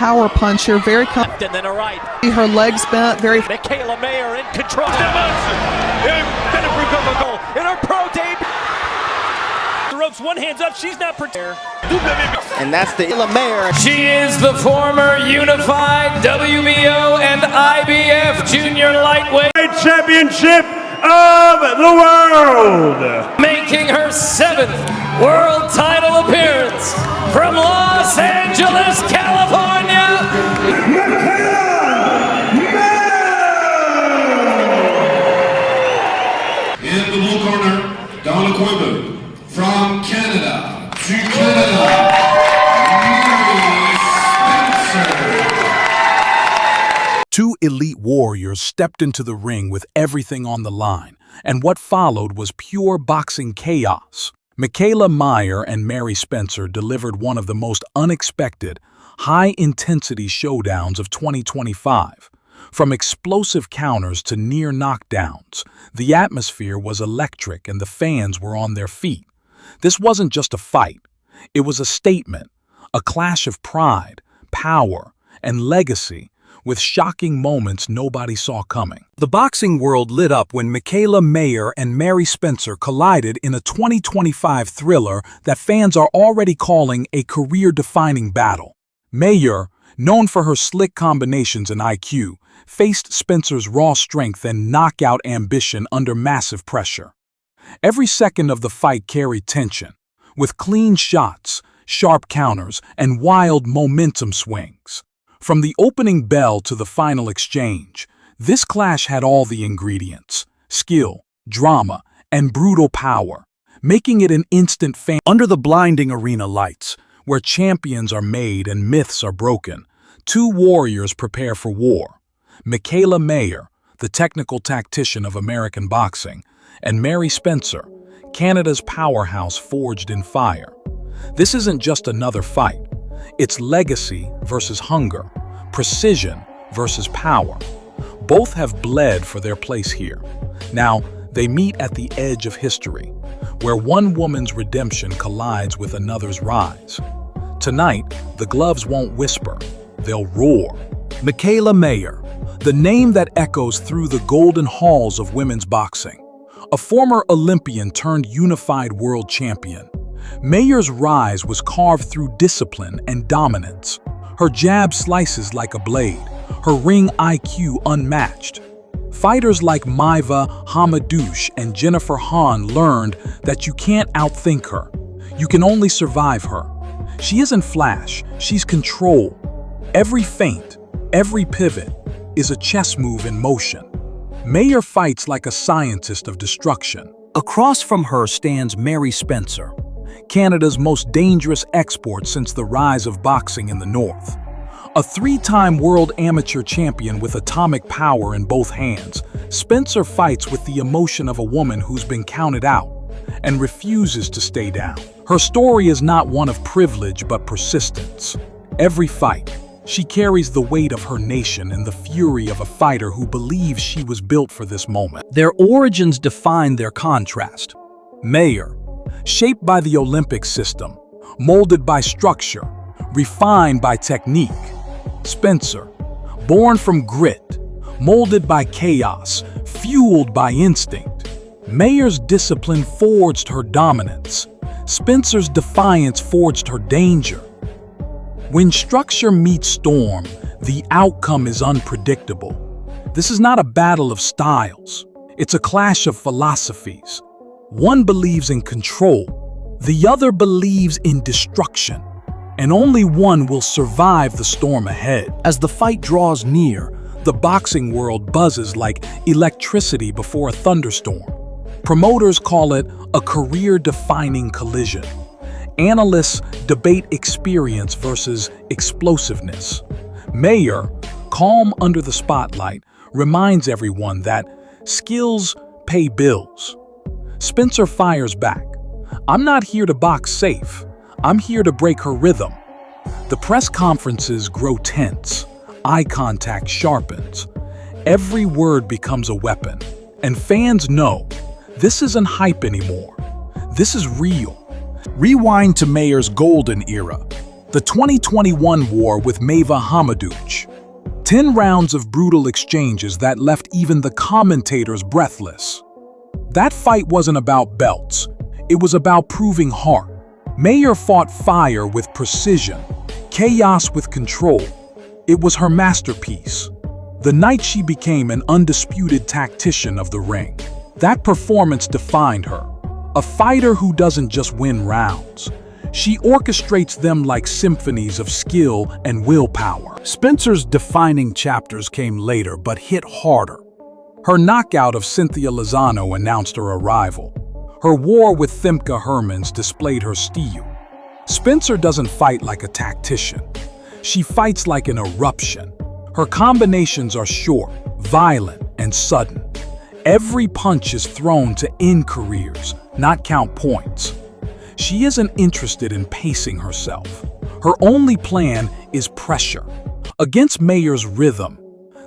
Power puncher, very left and then a right. her legs bent, very. Mikaela Mayer in control. In her pro debut. The ropes, one hand's up, she's not prepared. And that's the Mikaela Mayer. She is the former unified WBO and IBF junior lightweight championship of the world. making her 7th world title appearance from Los Angeles, California. In the blue corner, Donna Quimby from Canada to Canada. Two elite warriors stepped into the ring with everything on the line, and what followed was pure boxing chaos. Mikaela Mayer and Mary Spencer delivered one of the most unexpected, high-intensity showdowns of 2025. From explosive counters to near knockdowns, the atmosphere was electric and the fans were on their feet. This wasn't just a fight. It was a statement, a clash of pride, power, and legacy, with shocking moments nobody saw coming. The boxing world lit up when Mikaela Mayer and Mary Spencer collided in a 2025 thriller that fans are already calling a career-defining battle. Mayer, known for her slick combinations and IQ, faced Spencer's raw strength and knockout ambition under massive pressure. Every second of the fight carried tension, with clean shots, sharp counters, and wild momentum swings. From the opening bell to the final exchange, this clash had all the ingredients: skill, drama, and brutal power, making it an instant fan. Under the blinding arena lights, where champions are made and myths are broken, two warriors prepare for war. Mikaela Mayer, the technical tactician of American boxing, and Mary Spencer, Canada's powerhouse forged in fire. This isn't just another fight. It's legacy versus hunger, precision versus power. Both have bled for their place here. Now, they meet at the edge of history, where one woman's redemption collides with another's rise. Tonight, the gloves won't whisper, they'll roar. Mikaela Mayer, the name that echoes through the golden halls of women's boxing. A former Olympian turned unified world champion. Mayer's rise was carved through discipline and dominance. Her jab slices like a blade, her ring IQ unmatched. Fighters like Maiva Hamadouche and Jennifer Hahn learned that you can't outthink her. You can only survive her. She isn't flash, she's control. Every feint, every pivot is a chess move in motion. Mayer fights like a scientist of destruction. Across from her stands Mary Spencer, Canada's most dangerous export since the rise of boxing in the North. A three-time world amateur champion with atomic power in both hands, Spencer fights with the emotion of a woman who's been counted out and refuses to stay down. Her story is not one of privilege but persistence. Every fight, she carries the weight of her nation and the fury of a fighter who believes she was built for this moment. Their origins define their contrast. Mayer, shaped by the Olympic system, molded by structure, refined by technique. Spencer, born from grit, molded by chaos, fueled by instinct. Mayer's discipline forged her dominance. Spencer's defiance forged her danger. When structure meets storm, the outcome is unpredictable. This is not a battle of styles. It's a clash of philosophies. One believes in control, the other believes in destruction, and only one will survive the storm ahead. As the fight draws near, the boxing world buzzes like electricity before a thunderstorm. Promoters call it a career-defining collision. Analysts debate experience versus explosiveness. Mayer, calm under the spotlight, reminds everyone that skills pay bills. Spencer fires back. I'm not here to box safe. I'm here to break her rhythm. The press conferences grow tense. Eye contact sharpens. Every word becomes a weapon. And fans know this isn't hype anymore. This is real. Rewind to Mayer's golden era. The 2021 war with Mava Hamadouch. 10 rounds of brutal exchanges that left even the commentators breathless. That fight wasn't about belts. It was about proving heart. Mayer fought fire with precision, chaos with control. It was her masterpiece. The night she became an undisputed tactician of the ring. That performance defined her. A fighter who doesn't just win rounds. She orchestrates them like symphonies of skill and willpower. Spencer's defining chapters came later, but hit harder. Her knockout of Cynthia Lozano announced her arrival. Her war with Thimka Hermans displayed her steel. Spencer doesn't fight like a tactician. She fights like an eruption. Her combinations are short, violent, and sudden. Every punch is thrown to end careers, not count points. She isn't interested in pacing herself. Her only plan is pressure. Against Mayer's rhythm,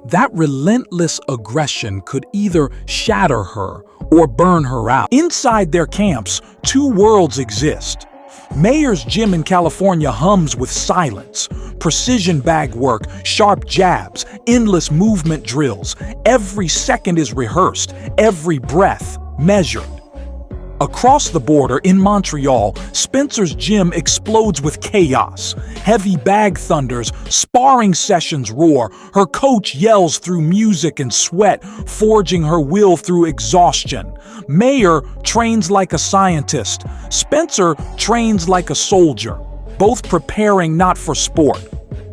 that relentless aggression could either shatter her or burn her out. Inside their camps, two worlds exist. Mayer's gym in California hums with silence, precision bag work, sharp jabs, endless movement drills. Every second is rehearsed, every breath measured. Across the border in Montreal, Spencer's gym explodes with chaos. Heavy bag thunders, sparring sessions roar. Her coach yells through music and sweat, forging her will through exhaustion. Mayer trains like a scientist. Spencer trains like a soldier, both preparing not for sport,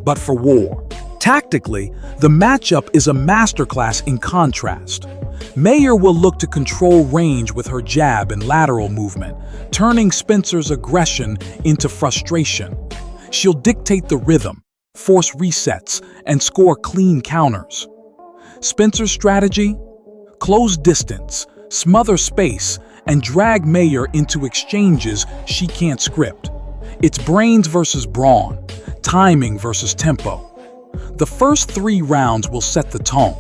but for war. Tactically, the matchup is a masterclass in contrast. Mayer will look to control range with her jab and lateral movement, turning Spencer's aggression into frustration. She'll dictate the rhythm, force resets, and score clean counters. Spencer's strategy? Close distance, smother space, and drag Mayer into exchanges she can't script. It's brains versus brawn, timing versus tempo. The first 3 rounds will set the tone.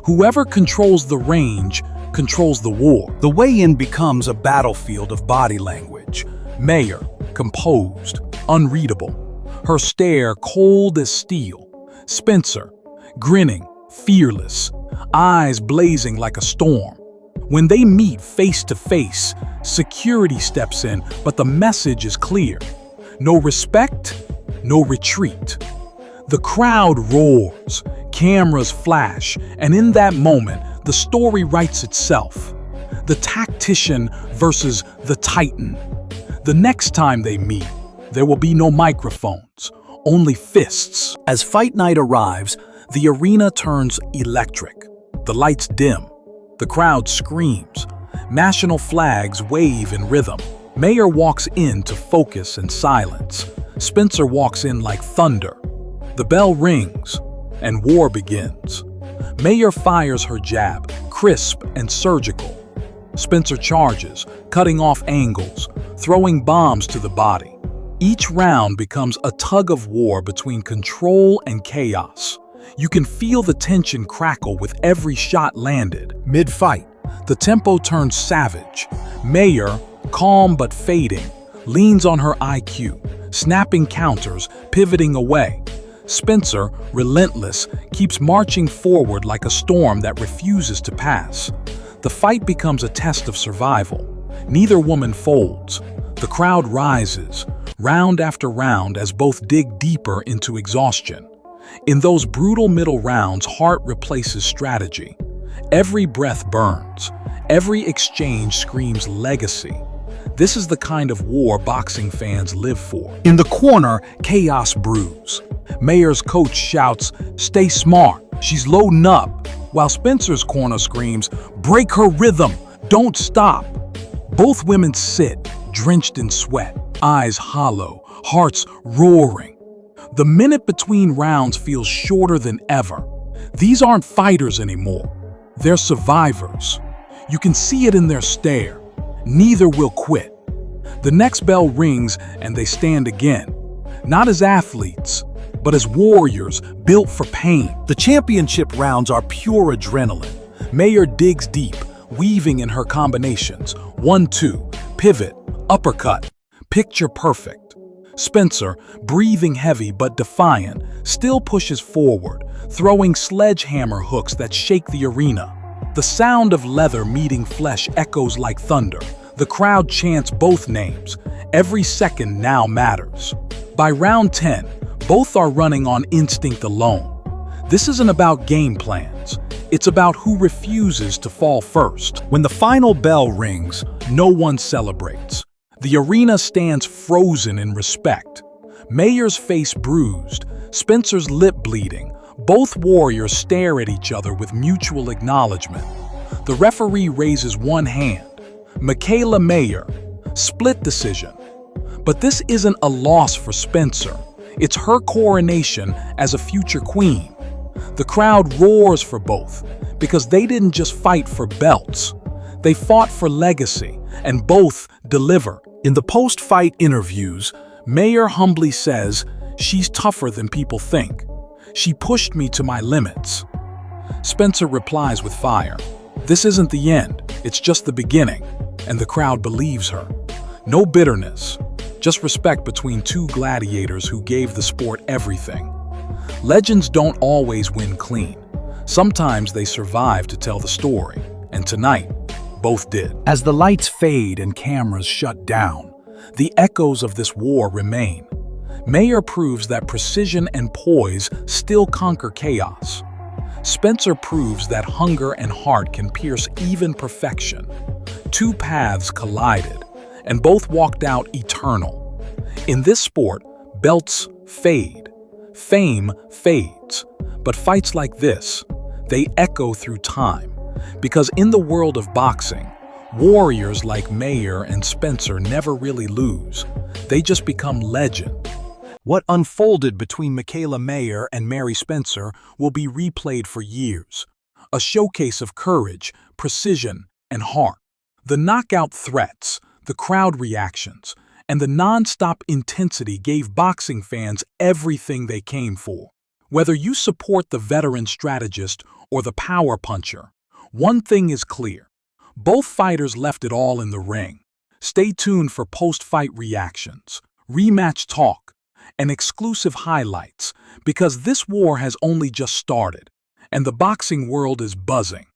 Whoever controls the range controls the war. The weigh-in becomes a battlefield of body language. Mayer, composed, unreadable. Her stare cold as steel. Spencer, grinning, fearless, eyes blazing like a storm. When they meet face to face, security steps in, but the message is clear. No respect, no retreat. The crowd roars, cameras flash, and in that moment, the story writes itself. The tactician versus the titan. The next time they meet, there will be no microphones, only fists. As fight night arrives, the arena turns electric. The lights dim. The crowd screams. National flags wave in rhythm. Mayer walks in to focus and silence. Spencer walks in like thunder. The bell rings, and war begins. Mayer fires her jab, crisp and surgical. Spencer charges, cutting off angles, throwing bombs to the body. Each round becomes a tug of war between control and chaos. You can feel the tension crackle with every shot landed. Mid-fight, the tempo turns savage. Mayer, calm but fading, leans on her IQ, snapping counters, pivoting away. Spencer, relentless, keeps marching forward like a storm that refuses to pass. The fight becomes a test of survival. Neither woman folds. The crowd rises, round after round, as both dig deeper into exhaustion. In those brutal middle rounds, heart replaces strategy. Every breath burns. Every exchange screams legacy. This is the kind of war boxing fans live for. In the corner, chaos brews. Mayer's coach shouts, "Stay smart, she's loading up," while Spencer's corner screams, "Break her rhythm, don't stop." Both women sit, drenched in sweat, eyes hollow, hearts roaring. The minute between rounds feels shorter than ever. These aren't fighters anymore. They're survivors. You can see it in their stare. Neither will quit. The next bell rings and they stand again. Not as athletes, but as warriors built for pain. The championship rounds are pure adrenaline. Mayer digs deep, weaving in her combinations. 1-2, pivot, uppercut, picture perfect. Spencer, breathing heavy but defiant, still pushes forward, throwing sledgehammer hooks that shake the arena. The sound of leather meeting flesh echoes like thunder. The crowd chants both names. Every second now matters. By round 10, both are running on instinct alone. This isn't about game plans. It's about who refuses to fall first. When the final bell rings, no one celebrates. The arena stands frozen in respect. Mayer's face bruised, Spencer's lip bleeding. Both warriors stare at each other with mutual acknowledgement. The referee raises one hand. Mikaela Mayer, split decision. But this isn't a loss for Spencer. It's her coronation as a future queen. The crowd roars for both because they didn't just fight for belts. They fought for legacy, and both deliver. In the post-fight interviews, Mayer humbly says, "She's tougher than people think. She pushed me to my limits." Spencer replies with fire, "This isn't the end, it's just the beginning," and the crowd believes her. No bitterness, just respect between two gladiators who gave the sport everything. Legends don't always win clean. Sometimes they survive to tell the story, and tonight, both did. As the lights fade and cameras shut down, the echoes of this war remain. Mayer proves that precision and poise still conquer chaos. Spencer proves that hunger and heart can pierce even perfection. Two paths collided, and both walked out eternal. In this sport, belts fade, fame fades, but fights like this, they echo through time. Because in the world of boxing, warriors like Mayer and Spencer never really lose. They just become legend. What unfolded between Mikaela Mayer and Mary Spencer will be replayed for years. A showcase of courage, precision, and heart. The knockout threats, the crowd reactions, and the non-stop intensity gave boxing fans everything they came for. Whether you support the veteran strategist or the power puncher, one thing is clear. Both fighters left it all in the ring. Stay tuned for post-fight reactions, rematch talk, and exclusive highlights, because this war has only just started, and the boxing world is buzzing.